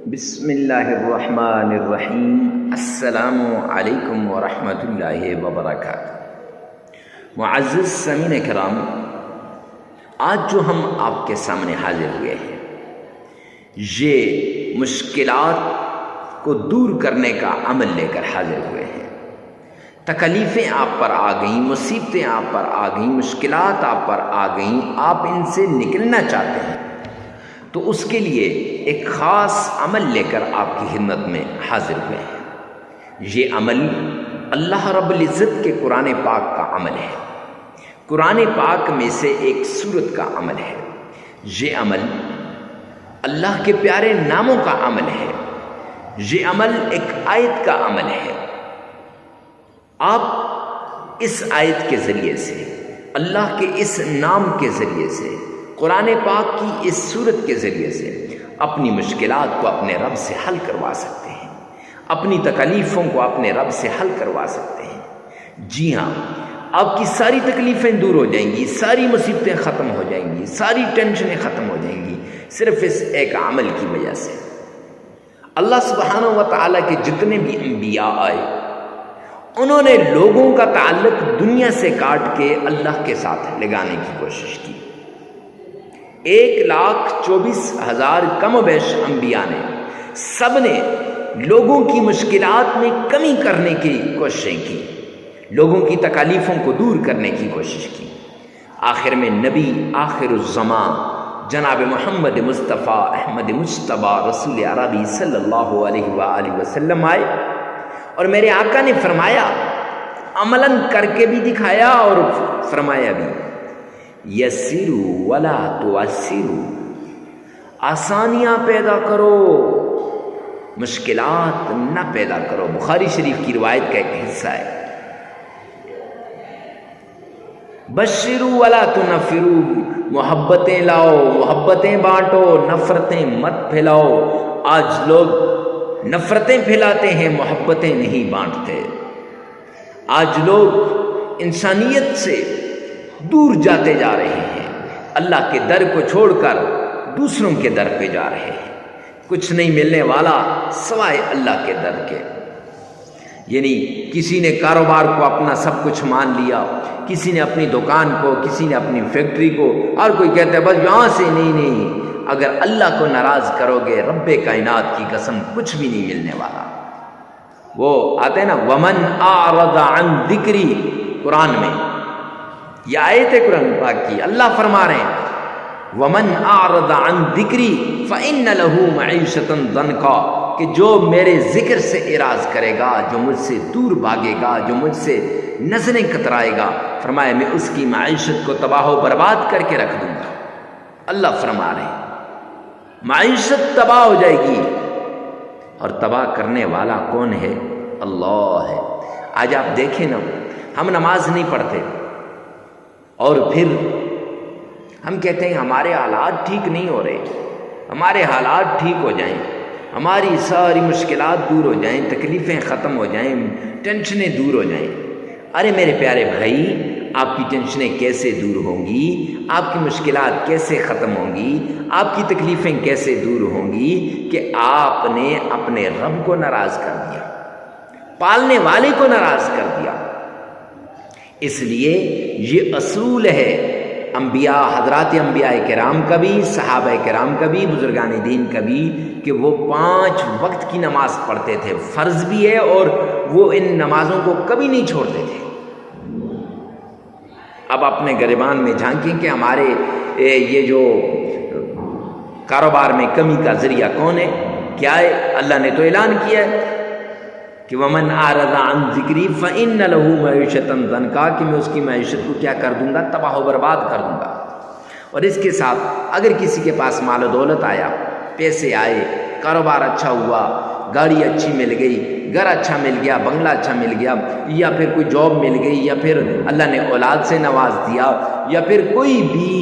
بسم اللہ الرحمن الرحیم۔ السلام علیکم ورحمۃ اللہ وبرکاتہ۔ معزز سامعین کرام، آج جو ہم آپ کے سامنے حاضر ہوئے ہیں، یہ مشکلات کو دور کرنے کا عمل لے کر حاضر ہوئے ہیں۔ تکلیفیں آپ پر آ گئیں، مصیبتیں آپ پر آ گئیں، مشکلات آپ پر آ گئیں، آپ ان سے نکلنا چاہتے ہیں، تو اس کے لیے ایک خاص عمل لے کر آپ کی خدمت میں حاضر ہوئے ہیں۔ یہ عمل اللہ رب العزت کے قرآن پاک کا عمل ہے، قرآن پاک میں سے ایک سورت کا عمل ہے۔ یہ عمل اللہ کے پیارے ناموں کا عمل ہے، یہ عمل ایک آیت کا عمل ہے۔ آپ اس آیت کے ذریعے سے، اللہ کے اس نام کے ذریعے سے، قرآن پاک کی اس سورت کے ذریعے سے اپنی مشکلات کو اپنے رب سے حل کروا سکتے ہیں، اپنی تکلیفوں کو اپنے رب سے حل کروا سکتے ہیں۔ جی ہاں، آپ کی ساری تکلیفیں دور ہو جائیں گی، ساری مصیبتیں ختم ہو جائیں گی، ساری ٹینشنیں ختم ہو جائیں گی، صرف اس ایک عمل کی وجہ سے۔ اللہ سبحانہ و تعالیٰ کے جتنے بھی انبیاء آئے، انہوں نے لوگوں کا تعلق دنیا سے کاٹ کے اللہ کے ساتھ لگانے کی کوشش کی۔ 1,24,000 کم و بیش انبیاء نے، سب نے لوگوں کی مشکلات میں کمی کرنے کی کوششیں کی، لوگوں کی تکالیفوں کو دور کرنے کی کوشش کی۔ آخر میں نبی آخر الزمان جناب محمد مصطفیٰ احمد مجتبیٰ رسول عربی صلی اللہ علیہ وآلہ وسلم آئے، اور میرے آقا نے فرمایا، عملاً کر کے بھی دکھایا اور فرمایا بھی، یسروا ولا تعسروا، آسانیاں پیدا کرو، مشکلات نہ پیدا کرو۔ بخاری شریف کی روایت کا ایک حصہ ہے۔ بشروا ولا تنفروا، محبتیں لاؤ، محبتیں بانٹو، نفرتیں مت پھیلاؤ۔ آج لوگ نفرتیں پھیلاتے ہیں، محبتیں نہیں بانٹتے۔ آج لوگ انسانیت سے دور جاتے جا رہے ہیں، اللہ کے در کو چھوڑ کر دوسروں کے در پہ جا رہے ہیں۔ کچھ نہیں ملنے والا سوائے اللہ کے در کے۔ یعنی کسی نے کاروبار کو اپنا سب کچھ مان لیا، کسی نے اپنی دکان کو، کسی نے اپنی فیکٹری کو، اور کوئی کہتا ہے بس یہاں سے نہیں۔ اگر اللہ کو ناراض کرو گے، رب کائنات کی قسم کچھ بھی نہیں ملنے والا۔ وہ آتے ہیں نا، ومن اعرض عن ذکری، قرآن میں یہ آیت ہے قرآن پاک کی، اللہ فرما رہے ہیں ومن اعرض عن ذکری فإن له معیشۃ ضنکا، کہ جو میرے ذکر سے اعراض کرے گا، جو مجھ سے دور بھاگے گا، جو مجھ سے نظریں کترائے گا، فرمایا میں اس کی معیشت کو تباہ و برباد کر کے رکھ دوں گا۔ اللہ فرما رہے ہیں معیشت تباہ ہو جائے گی، اور تباہ کرنے والا کون ہے؟ اللہ ہے۔ آج آپ دیکھیں نا، ہم نماز نہیں پڑھتے، اور پھر ہم کہتے ہیں ہمارے حالات ٹھیک نہیں ہو رہے، ہمارے حالات ٹھیک ہو جائیں، ہماری ساری مشکلات دور ہو جائیں، تکلیفیں ختم ہو جائیں، ٹینشنیں دور ہو جائیں۔ ارے میرے پیارے بھائی، آپ کی ٹینشنیں کیسے دور ہوں گی؟ آپ کی مشکلات کیسے ختم ہوں گی؟ آپ کی تکلیفیں کیسے دور ہوں گی کہ آپ نے اپنے رب کو ناراض کر دیا، پالنے والے کو ناراض کر دیا۔ اس لیے یہ اصول ہے انبیاء، حضرات انبیاء کرام کا بھی، صحابہ کرام کا بھی، بزرگان دین کا بھی، کہ وہ 5 وقت کی نماز پڑھتے تھے، فرض بھی ہے، اور وہ ان نمازوں کو کبھی نہیں چھوڑتے تھے۔ اب اپنے گریبان میں جھانکیں کہ ہمارے یہ جو کاروبار میں کمی کا ذریعہ کون ہے؟ کیا ہے؟ اللہ نے تو اعلان کیا ہے کہ ومن اعرض عن ذکری فإن له معیشۃ ضنکا، کہ میں اس کی معیشت کو کیا کر دوں گا؟ تباہ و برباد کر دوں گا۔ اور اس کے ساتھ اگر کسی کے پاس مال و دولت آیا، پیسے آئے، کاروبار اچھا ہوا، گاڑی اچھی مل گئی، گھر اچھا مل گیا، بنگلہ اچھا مل گیا، یا پھر کوئی جاب مل گئی، یا پھر اللہ نے اولاد سے نواز دیا، یا پھر کوئی بھی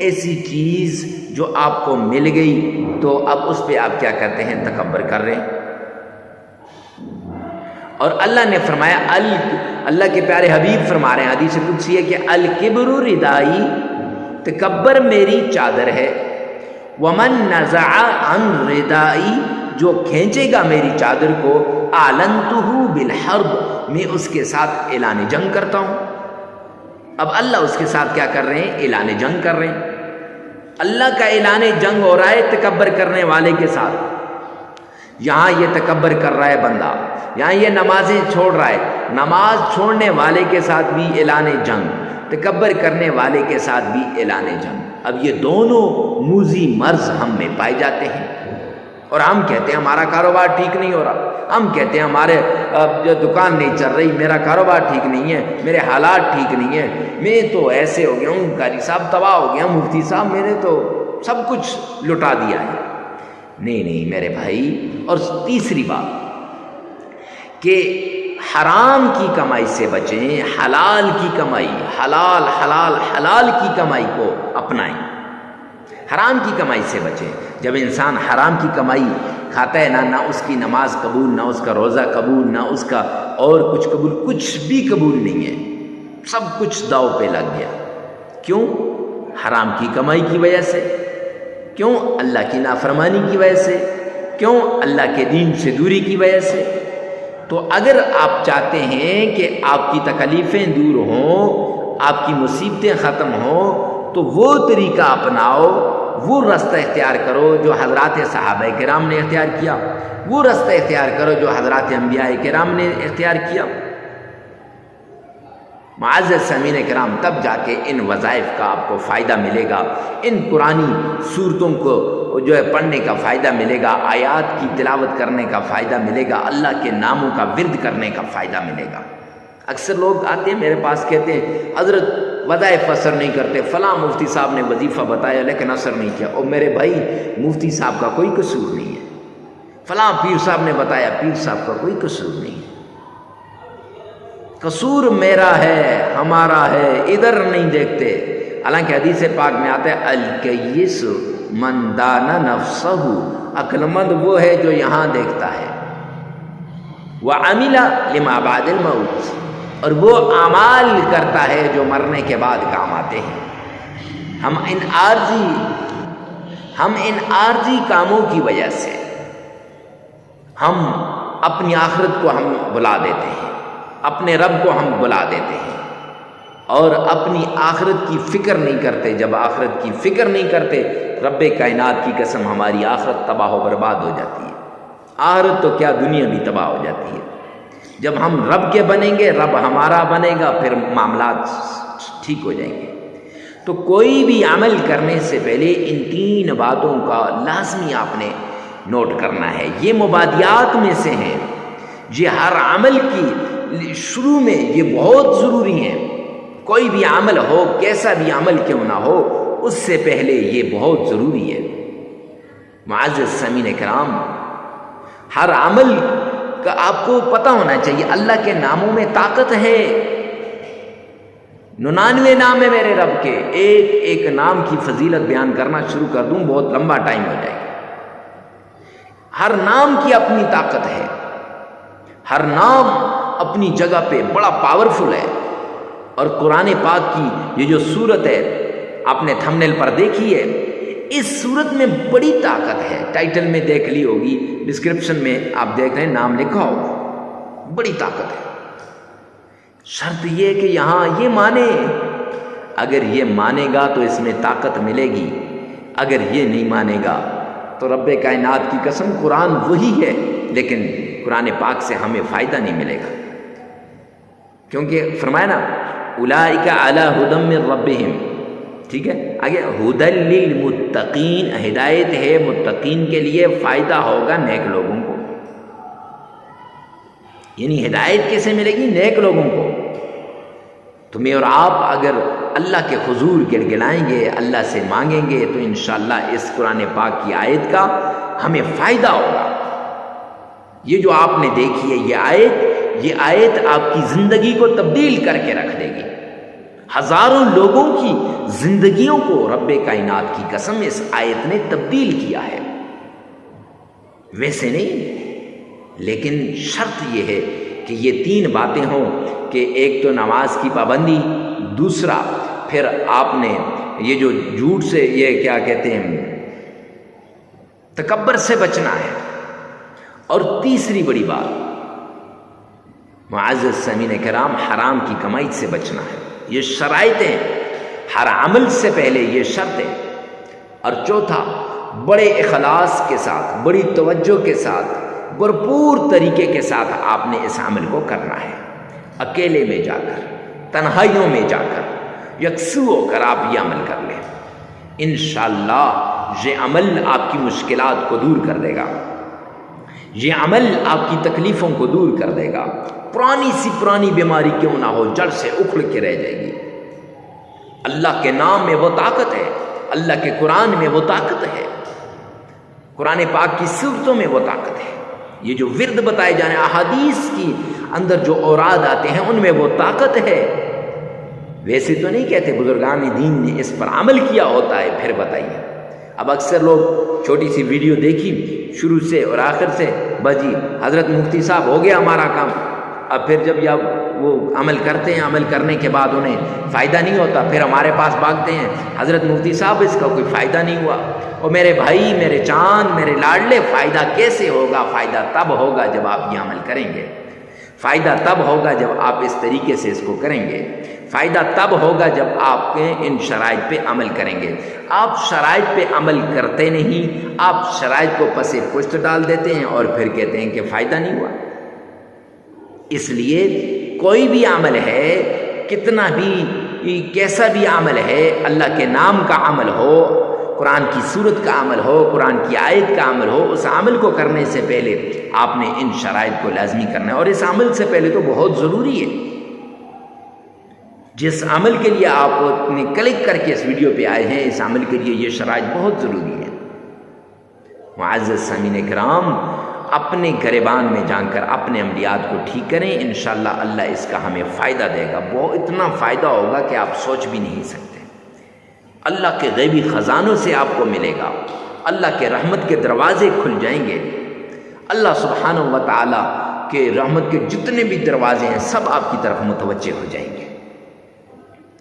ایسی چیز جو آپ کو مل گئی، تو اب اس پہ آپ کیا کرتے ہیں؟ تکبر کر رہے ہیں۔ اور اللہ نے فرمایا، اللہ کے پیارے حبیب فرما رہے ہیں، حدیث قدسی ہے کہ الکبر ردائی، تکبر میری چادر ہے، ومن نزع عن ردائی جو کھینچے گا میری چادر کو اعلنتہ بالحرب، میں اس کے ساتھ اعلان جنگ کرتا ہوں۔ اب اللہ اس کے ساتھ کیا کر رہے ہیں؟ اعلان جنگ کر رہے ہیں۔ اللہ کا اعلان جنگ ہو رہا ہے تکبر کرنے والے کے ساتھ۔ یہاں یہ تکبر کر رہا ہے بندہ، یہاں یہ نمازیں چھوڑ رہا ہے، نماز چھوڑنے والے کے ساتھ بھی اعلان جنگ، تکبر کرنے والے کے ساتھ بھی اعلان جنگ۔ اب یہ دونوں موذی مرض ہم میں پائے جاتے ہیں، اور ہم کہتے ہیں ہمارا کاروبار ٹھیک نہیں ہو رہا، ہم کہتے ہیں ہمارے جو دکان نہیں چل رہی، میرا کاروبار ٹھیک نہیں ہے، میرے حالات ٹھیک نہیں ہیں، میں تو ایسے ہو گیا ہوں، قاری صاحب تباہ ہو گیا، مفتی صاحب میں نے تو سب کچھ لٹا دیا ہے۔ نہیں نہیں میرے بھائی۔ اور تیسری بات کہ حرام کی کمائی سے بچیں، حلال کی کمائی، حلال کی کمائی کو اپنائیں، حرام کی کمائی سے بچیں۔ جب انسان حرام کی کمائی کھاتا ہے نہ اس کی نماز قبول، نہ اس کا روزہ قبول، نہ اس کا اور کچھ قبول، کچھ بھی قبول نہیں ہے، سب کچھ داؤ پہ لگ گیا۔ کیوں؟ حرام کی کمائی کی وجہ سے۔ کیوں؟ اللہ کی نافرمانی کی وجہ سے۔ کیوں؟ اللہ کے دین سے دوری کی وجہ سے۔ تو اگر آپ چاہتے ہیں کہ آپ کی تکلیفیں دور ہوں، آپ کی مصیبتیں ختم ہوں، تو وہ طریقہ اپناؤ، وہ رستہ اختیار کرو جو حضرات صحابہ کرام نے اختیار کیا، وہ رستہ اختیار کرو جو حضرات انبیاء کرام نے اختیار کیا۔ معزز سامعین کرام، تب جا کے ان وظائف کا آپ کو فائدہ ملے گا، ان قرآنی صورتوں کو جو ہے پڑھنے کا فائدہ ملے گا، آیات کی تلاوت کرنے کا فائدہ ملے گا، اللہ کے ناموں کا ورد کرنے کا فائدہ ملے گا۔ اکثر لوگ آتے ہیں میرے پاس، کہتے ہیں حضرت وظائف اثر نہیں کرتے، فلاں مفتی صاحب نے وظیفہ بتایا لیکن اثر نہیں کیا۔ اور میرے بھائی، مفتی صاحب کا کوئی قصور نہیں ہے، فلاں پیر صاحب نے بتایا، پیر صاحب کا کوئی قصور نہیں ہے، قصور میرا ہے، ہمارا ہے، ادھر نہیں دیکھتے۔ حالانکہ حدیث پاک میں آتا ہے الکیس من دان نفسہ، عقل مند وہ ہے جو یہاں دیکھتا ہے، وعمل لما بعد الموت، اور وہ اعمال کرتا ہے جو مرنے کے بعد کام آتے ہیں۔ ہم ان عارضی کاموں کی وجہ سے ہم اپنی آخرت کو ہم بلا دیتے ہیں، اپنے رب کو ہم بلا دیتے ہیں، اور اپنی آخرت کی فکر نہیں کرتے۔ جب آخرت کی فکر نہیں کرتے، رب کائنات کی قسم ہماری آخرت تباہ و برباد ہو جاتی ہے، آخرت تو کیا دنیا بھی تباہ ہو جاتی ہے۔ جب ہم رب کے بنیں گے، رب ہمارا بنے گا، پھر معاملات ٹھیک ہو جائیں گے۔ تو کوئی بھی عمل کرنے سے پہلے ان تین باتوں کا لازمی آپ نے نوٹ کرنا ہے۔ یہ مبادیات میں سے ہیں، یہ ہر عمل کی شروع میں یہ بہت ضروری ہیں۔ کوئی بھی عمل ہو، کیسا بھی عمل کیوں نہ ہو، اس سے پہلے یہ بہت ضروری ہے۔ معزز سامعین کرام، ہر عمل کا آپ کو پتہ ہونا چاہیے اللہ کے ناموں میں طاقت ہے۔ 99 نام ہے میرے رب کے، ایک ایک نام کی فضیلت بیان کرنا شروع کر دوں بہت لمبا ٹائم ہو جائے گا۔ ہر نام کی اپنی طاقت ہے، ہر نام اپنی جگہ پہ بڑا پاورفل ہے۔ اور قرآن پاک کی یہ جو صورت ہے آپ نے تھمبنیل پر دیکھی ہے، اس صورت میں بڑی طاقت ہے۔ ٹائٹل میں دیکھ لی ہوگی، ڈسکرپشن میں آپ دیکھ رہے ہیں نام لکھا ہوگا، بڑی طاقت ہے۔ شرط یہ ہے کہ یہاں یہ مانے، اگر یہ مانے گا تو اس میں طاقت ملے گی، اگر یہ نہیں مانے گا تو رب کائنات کی قسم قرآن وہی ہے لیکن قرآن پاک سے ہمیں فائدہ نہیں ملے گا۔ کیونکہ فرمایا نا اولئک علی ھدی من ربہم، ٹھیک ہے، آگے ھدی للمتقین، ہدایت ہے متقین کے لیے، فائدہ ہوگا نیک لوگوں کو۔ یعنی ہدایت کیسے ملے گی؟ نیک لوگوں کو۔ تمہیں اور آپ اگر اللہ کے حضور گڑگڑائیں گے، اللہ سے مانگیں گے، تو انشاءاللہ اس قرآن پاک کی آیت کا ہمیں فائدہ ہوگا۔ یہ جو آپ نے دیکھی ہے یہ آیت آپ کی زندگی کو تبدیل کر کے رکھ دے گی۔ ہزاروں لوگوں کی زندگیوں کو رب کائنات کی قسم اس آیت نے تبدیل کیا ہے۔ ویسے نہیں، لیکن شرط یہ ہے کہ یہ تین باتیں ہوں کہ ایک تو نماز کی پابندی، دوسرا پھر آپ نے یہ جو جھوٹ سے، یہ کیا کہتے ہیں، تکبر سے بچنا ہے، اور تیسری بڑی بات، معزز سامعین کرام، حرام کی کمائی سے بچنا ہے۔ یہ شرائطیں، ہر عمل سے پہلے یہ شرط ہے۔ اور چوتھا، بڑے اخلاص کے ساتھ، بڑی توجہ کے ساتھ، بھرپور طریقے کے ساتھ آپ نے اس عمل کو کرنا ہے۔ اکیلے میں جا کر، تنہائیوں میں جا کر، یکسو ہو کر آپ یہ عمل کر لیں، انشاءاللہ یہ عمل آپ کی مشکلات کو دور کر دے گا، یہ عمل آپ کی تکلیفوں کو دور کر دے گا۔ پرانی سی پرانی بیماری کیوں نہ ہو، جڑ سے اکھڑ کے رہ جائے گی۔ اللہ کے نام میں وہ طاقت ہے، اللہ کے قرآن میں وہ طاقت ہے، قرآن پاک کی صورتوں میں وہ طاقت ہے۔ یہ جو ورد بتائے جانے، احادیث کی اندر جو اوراد آتے ہیں، ان میں وہ طاقت ہے۔ ویسے تو نہیں کہتے، بزرگان دین نے اس پر عمل کیا ہوتا ہے۔ پھر بتائیے، اب اکثر لوگ چھوٹی سی ویڈیو دیکھی شروع سے اور آخر سے، بس جی حضرت مفتی صاحب ہو گیا ہمارا کام۔ اب پھر جب وہ عمل کرتے ہیں، عمل کرنے کے بعد انہیں فائدہ نہیں ہوتا، پھر ہمارے پاس بھاگتے ہیں، حضرت مفتی صاحب اس کا کوئی فائدہ نہیں ہوا۔ اور میرے بھائی، میرے چاند، میرے لاڈلے، فائدہ کیسے ہوگا؟ فائدہ تب ہوگا جب آپ یہ عمل کریں گے، فائدہ تب ہوگا جب آپ اس طریقے سے اس کو کریں گے، فائدہ تب ہوگا جب آپ ان شرائط پہ عمل کریں گے۔ آپ شرائط پہ عمل کرتے نہیں، آپ شرائط کو پس پشت ڈال دیتے ہیں اور پھر کہتے ہیں کہ فائدہ نہیں ہوا۔ اس لیے کوئی بھی عمل ہے، کتنا بھی کیسا بھی عمل ہے، اللہ کے نام کا عمل ہو، قرآن کی سورت کا عمل ہو، قرآن کی آیت کا عمل ہو، اس عمل کو کرنے سے پہلے آپ نے ان شرائط کو لازمی کرنا ہے۔ اور اس عمل سے پہلے تو بہت ضروری ہے، جس عمل کے لیے آپ نے کلک کر کے اس ویڈیو پہ آئے ہیں، اس عمل کے لیے یہ شرائط بہت ضروری ہے۔ معزز سامعین کرام، اپنے گریبان میں جان کر اپنے عملیات کو ٹھیک کریں، انشاءاللہ اللہ اس کا ہمیں فائدہ دے گا۔ وہ اتنا فائدہ ہوگا کہ آپ سوچ بھی نہیں سکتے۔ اللہ کے غیبی خزانوں سے آپ کو ملے گا، اللہ کے رحمت کے دروازے کھل جائیں گے، اللہ سبحانہ و تعالیٰ کے رحمت کے جتنے بھی دروازے ہیں سب آپ کی طرف متوجہ ہو جائیں گے۔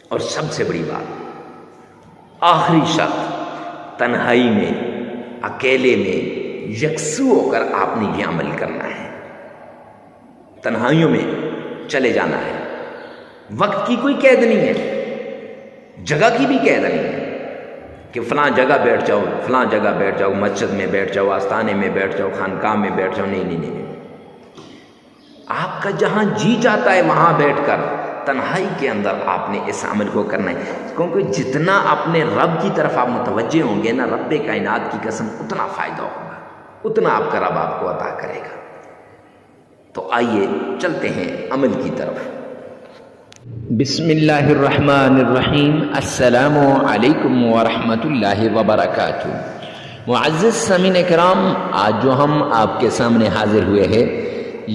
اور سب سے بڑی بات، آخری شرط، تنہائی میں، اکیلے میں، یکسو ہو کر آپ نے یہ عمل کرنا ہے۔ تنہائیوں میں چلے جانا ہے، وقت کی کوئی قید نہیں ہے، جگہ کی بھی قید نہیں ہے کہ فلاں جگہ بیٹھ جاؤ، فلاں جگہ بیٹھ جاؤ، مسجد میں بیٹھ جاؤ، آستانے میں بیٹھ جاؤ، خانقاہ میں بیٹھ جاؤ۔ نہیں نہیں نہیں، آپ کا جہاں جی چاہتا ہے وہاں بیٹھ کر تنہائی کے اندر آپ نے اس عمل کو کرنا ہے، کیونکہ جتنا اپنے رب کی طرف آپ متوجہ ہوں گے نا، رب کائنات کی قسم، اتنا فائدہ ہوگا، اتنا آپ کا رب آپ کو عطا کرے گا۔ تو آئیے چلتے ہیں عمل کی طرف۔ بسم اللہ الرحمن الرحیم۔ السلام علیکم ورحمۃ اللہ وبرکاتہ۔ معزز سامعین کرام، آج جو ہم آپ کے سامنے حاضر ہوئے ہیں،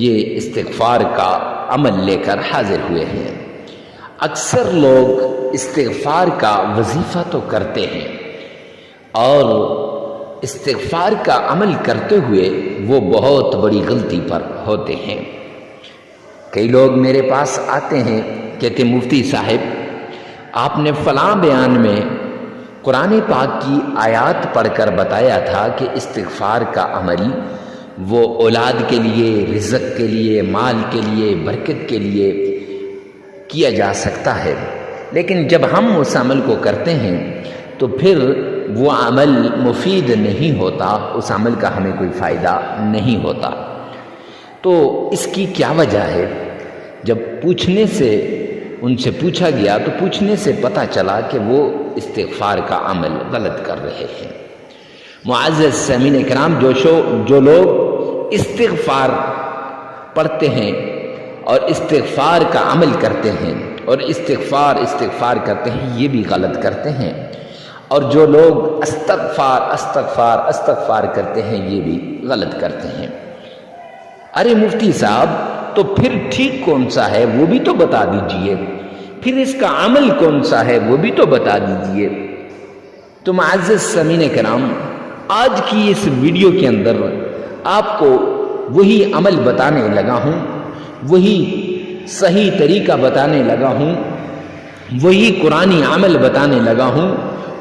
یہ استغفار کا عمل لے کر حاضر ہوئے ہیں۔ اکثر لوگ استغفار کا وظیفہ تو کرتے ہیں اور استغفار کا عمل کرتے ہوئے وہ بہت بڑی غلطی پر ہوتے ہیں۔ کئی لوگ میرے پاس آتے ہیں، کہتے مفتی صاحب آپ نے فلاں بیان میں قرآن پاک کی آیات پڑھ کر بتایا تھا کہ استغفار کا عمل وہ اولاد کے لیے، رزق کے لیے، مال کے لیے، برکت کے لیے کیا جا سکتا ہے، لیکن جب ہم اس عمل کو کرتے ہیں تو پھر وہ عمل مفید نہیں ہوتا، اس عمل کا ہمیں کوئی فائدہ نہیں ہوتا۔ تو اس کی کیا وجہ ہے؟ جب پوچھنے سے ان سے پوچھا گیا تو پوچھنے سے پتہ چلا کہ وہ استغفار کا عمل غلط کر رہے ہیں۔ معزز سامعین کرام، جو لوگ استغفار پڑھتے ہیں اور استغفار کا عمل کرتے ہیں اور استغفار کرتے ہیں، یہ بھی غلط کرتے ہیں، اور جو لوگ استغفار کرتے ہیں، یہ بھی غلط کرتے ہیں۔ ارے مفتی صاحب، تو پھر ٹھیک کون سا ہے وہ بھی تو بتا دیجئے، پھر اس کا عمل کون سا ہے وہ بھی تو بتا دیجئے۔ تو معزز سامعین کرام، آج کی اس ویڈیو کے اندر آپ کو وہی عمل بتانے لگا ہوں، وہی صحیح طریقہ بتانے لگا ہوں، وہی قرآنی عمل بتانے لگا ہوں،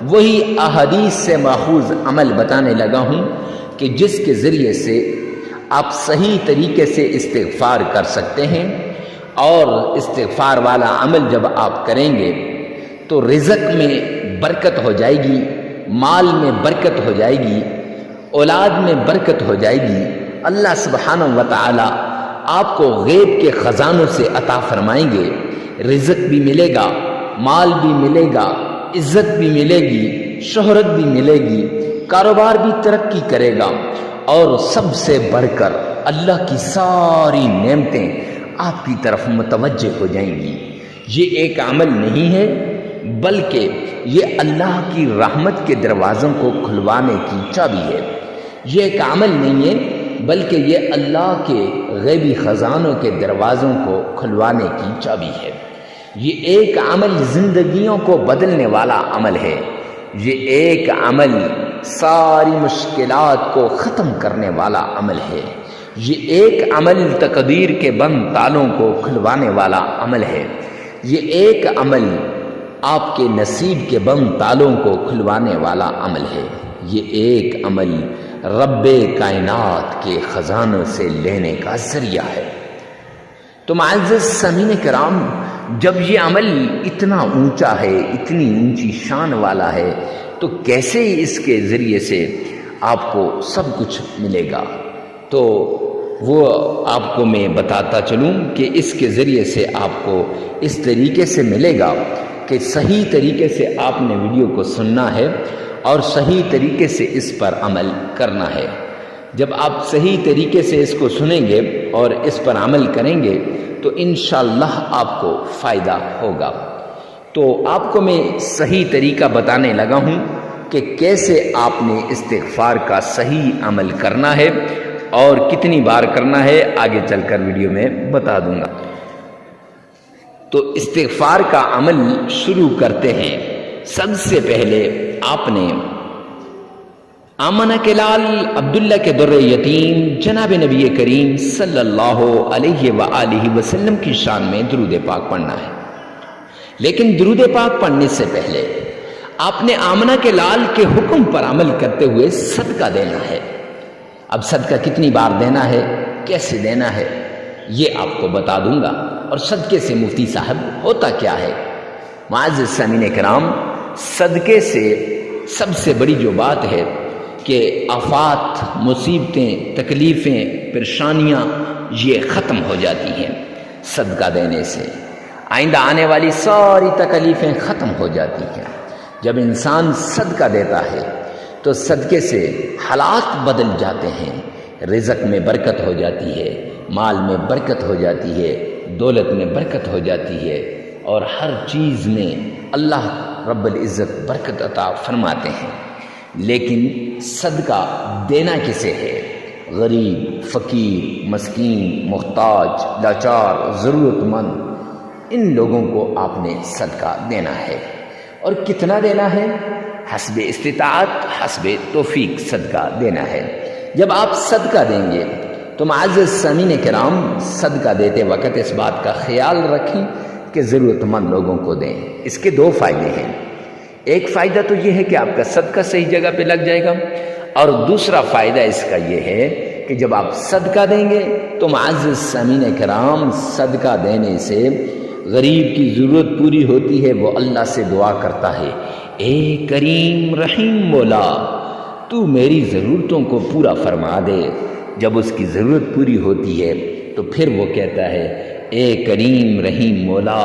وہی احادیث سے ماخوذ عمل بتانے لگا ہوں کہ جس کے ذریعے سے آپ صحیح طریقے سے استغفار کر سکتے ہیں، اور استغفار والا عمل جب آپ کریں گے تو رزق میں برکت ہو جائے گی، مال میں برکت ہو جائے گی، اولاد میں برکت ہو جائے گی۔ اللہ سبحانہ و تعالی آپ کو غیب کے خزانوں سے عطا فرمائیں گے، رزق بھی ملے گا، مال بھی ملے گا، عزت بھی ملے گی، شہرت بھی ملے گی، کاروبار بھی ترقی کرے گا، اور سب سے بڑھ کر اللہ کی ساری نعمتیں آپ کی طرف متوجہ ہو جائیں گی۔ یہ ایک عمل نہیں ہے، بلکہ یہ اللہ کی رحمت کے دروازوں کو کھلوانے کی چابی ہے۔ یہ ایک عمل نہیں ہے، بلکہ یہ اللہ کے غیبی خزانوں کے دروازوں کو کھلوانے کی چابی ہے۔ یہ ایک عمل زندگیوں کو بدلنے والا عمل ہے۔ یہ ایک عمل ساری مشکلات کو ختم کرنے والا عمل ہے۔ یہ ایک عمل تقدیر کے بند تالوں کو کھلوانے والا عمل ہے۔ یہ ایک عمل آپ کے نصیب کے بند تالوں کو کھلوانے والا عمل ہے۔ یہ ایک عمل رب کائنات کے خزانوں سے لینے کا ذریعہ ہے۔ تو معزز سامعین کرام، جب یہ عمل اتنا اونچا ہے، اتنی اونچی شان والا ہے، تو کیسے اس کے ذریعے سے آپ کو سب کچھ ملے گا؟ تو وہ آپ کو میں بتاتا چلوں کہ اس کے ذریعے سے آپ کو اس طریقے سے ملے گا کہ صحیح طریقے سے آپ نے ویڈیو کو سننا ہے اور صحیح طریقے سے اس پر عمل کرنا ہے۔ جب آپ صحیح طریقے سے اس کو سنیں گے اور اس پر عمل کریں گے تو انشاءاللہ آپ کو فائدہ ہوگا۔ تو آپ کو میں صحیح طریقہ بتانے لگا ہوں کہ کیسے آپ نے استغفار کا صحیح عمل کرنا ہے اور کتنی بار کرنا ہے، آگے چل کر ویڈیو میں بتا دوں گا۔ تو استغفار کا عمل شروع کرتے ہیں۔ سب سے پہلے آپ نے آمنہ کے لال عبداللہ کے در یتیم جناب نبی کریم صلی اللہ علیہ وآلہ وسلم کی شان میں درود پاک پڑھنا ہے۔ لیکن درود پاک پڑھنے سے پہلے آپ نے آمنہ کے لال کے حکم پر عمل کرتے ہوئے صدقہ دینا ہے۔ اب صدقہ کتنی بار دینا ہے، کیسے دینا ہے، یہ آپ کو بتا دوں گا۔ اور صدقے سے مفتی صاحب ہوتا کیا ہے؟ معزز سامعین کرام، صدقے سے سب سے بڑی جو بات ہے کہ آفات، مصیبتیں، تکلیفیں، پریشانیاں یہ ختم ہو جاتی ہیں صدقہ دینے سے۔ آئندہ آنے والی ساری تکلیفیں ختم ہو جاتی ہیں۔ جب انسان صدقہ دیتا ہے تو صدقے سے حالات بدل جاتے ہیں، رزق میں برکت ہو جاتی ہے، مال میں برکت ہو جاتی ہے، دولت میں برکت ہو جاتی ہے، اور ہر چیز میں اللہ رب العزت برکت عطا فرماتے ہیں۔ لیکن صدقہ دینا کسے ہے؟ غریب، فقیر، مسکین، محتاج، لاچار، ضرورت مند، ان لوگوں کو آپ نے صدقہ دینا ہے۔ اور کتنا دینا ہے؟ حسب استطاعت، حسب توفیق صدقہ دینا ہے۔ جب آپ صدقہ دیں گے تو معزز سامعین کرام، صدقہ دیتے وقت اس بات کا خیال رکھیں کہ ضرورت مند لوگوں کو دیں۔ اس کے دو فائدے ہیں۔ ایک فائدہ تو یہ ہے کہ آپ کا صدقہ صحیح جگہ پہ لگ جائے گا، اور دوسرا فائدہ اس کا یہ ہے کہ جب آپ صدقہ دیں گے تو معزز سامعین کرام، صدقہ دینے سے غریب کی ضرورت پوری ہوتی ہے۔ وہ اللہ سے دعا کرتا ہے، اے کریم رحیم مولا، تو میری ضرورتوں کو پورا فرما دے۔ جب اس کی ضرورت پوری ہوتی ہے تو پھر وہ کہتا ہے، اے کریم رحیم مولا،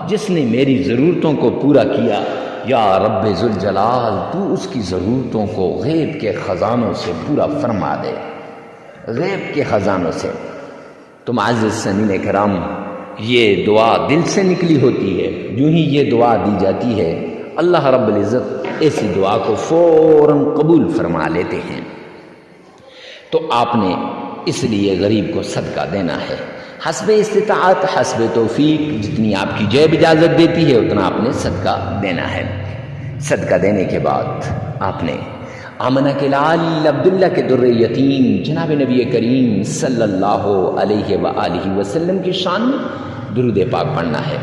جس نے میری ضرورتوں کو پورا کیا، یا رب ذوالجلال، تو اس کی ضرورتوں کو غیب کے خزانوں سے پورا فرما دے، غیب کے خزانوں سے۔ تو معزز سامعین کرام، یہ دعا دل سے نکلی ہوتی ہے۔ جو ہی یہ دعا دی جاتی ہے، اللہ رب العزت ایسی دعا کو فوراً قبول فرما لیتے ہیں۔ تو آپ نے اس لیے غریب کو صدقہ دینا ہے، حسب استطاعت، حسب توفیق، جتنی آپ کی جیب اجازت دیتی ہے اتنا آپ نے صدقہ دینا ہے۔ صدقہ دینے کے بعد آپ نے آمنہ کے لال عبداللہ کے در یتیم جناب نبی کریم صلی اللہ علیہ وآلہ وسلم کی شان میں درود پاک پڑھنا ہے۔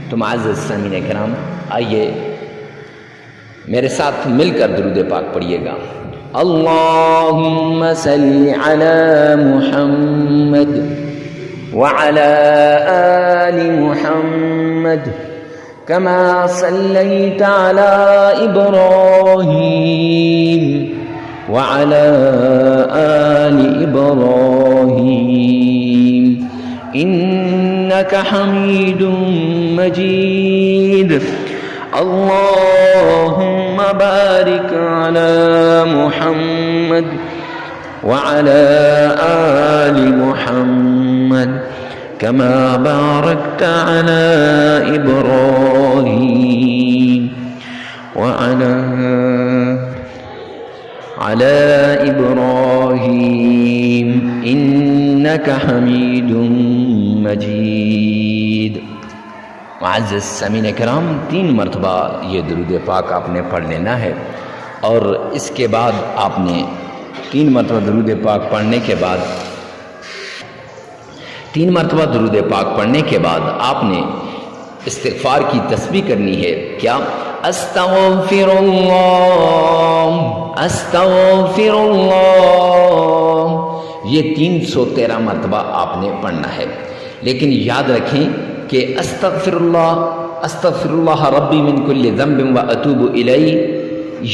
تو معزز سامعین کرام، آئیے میرے ساتھ مل کر درود پاک پڑھیے گا۔ اللهم صل على محمد وعلى آل محمد كما صليت على إبراهيم وعلى آل إبراهيم إنك حميد مجيد اللهم بارك على محمد وعلى آل محمد كما باركت على إبراهيم وعلى إبراهيم إنك حميد مجيد. معزز سامعین کرام، 3 مرتبہ یہ درود پاک آپ نے پڑھ لینا ہے، اور اس کے بعد آپ نے 3 مرتبہ درود پاک پڑھنے کے بعد 3 مرتبہ درود پاک پڑھنے کے بعد آپ نے استغفار کی تسبیح کرنی ہے. کیا؟ استغفر اللہ استغفر اللہ، یہ 313 مرتبہ آپ نے پڑھنا ہے. لیکن یاد رکھیں کہ استغفر اللہ ربی من کل ذنب و اتوب الیہ،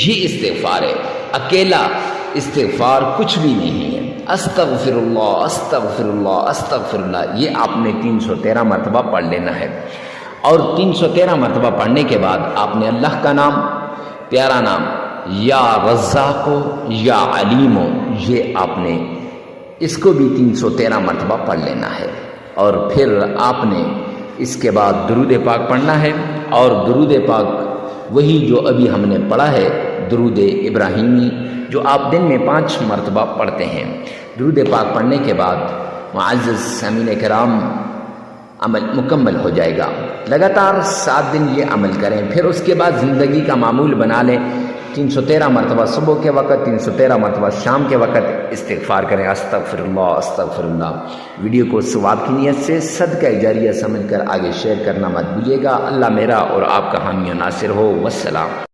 یہ استغفار ہے، اکیلا استغفار کچھ بھی نہیں ہے. استغفر اللہ استغفر اللہ استغفر اللہ، یہ آپ نے 313 مرتبہ پڑھ لینا ہے. اور 313 مرتبہ پڑھنے کے بعد آپ نے اللہ کا نام، پیارا نام یا رزاق یا علیم، یہ آپ نے اس کو بھی 313 مرتبہ پڑھ لینا ہے. اور پھر آپ نے اس کے بعد درود پاک پڑھنا ہے، اور درود پاک وہی جو ابھی ہم نے پڑھا ہے، درود ابراہیمی، جو آپ دن میں 5 مرتبہ پڑھتے ہیں. درود پاک پڑھنے کے بعد معزز سامعین کرام عمل مکمل ہو جائے گا. لگاتار 7 دن یہ عمل کریں، پھر اس کے بعد زندگی کا معمول بنا لیں. 313 مرتبہ صبح کے وقت، 313 مرتبہ شام کے وقت استغفار کریں. استغفر اللہ استغفر اللہ. ویڈیو کو ثواب کی نیت سے صدقہ جاریہ سمجھ کر آگے شیئر کرنا مت بھولیے گا. اللہ میرا اور آپ کا حامی و ناصر ہو. والسلام.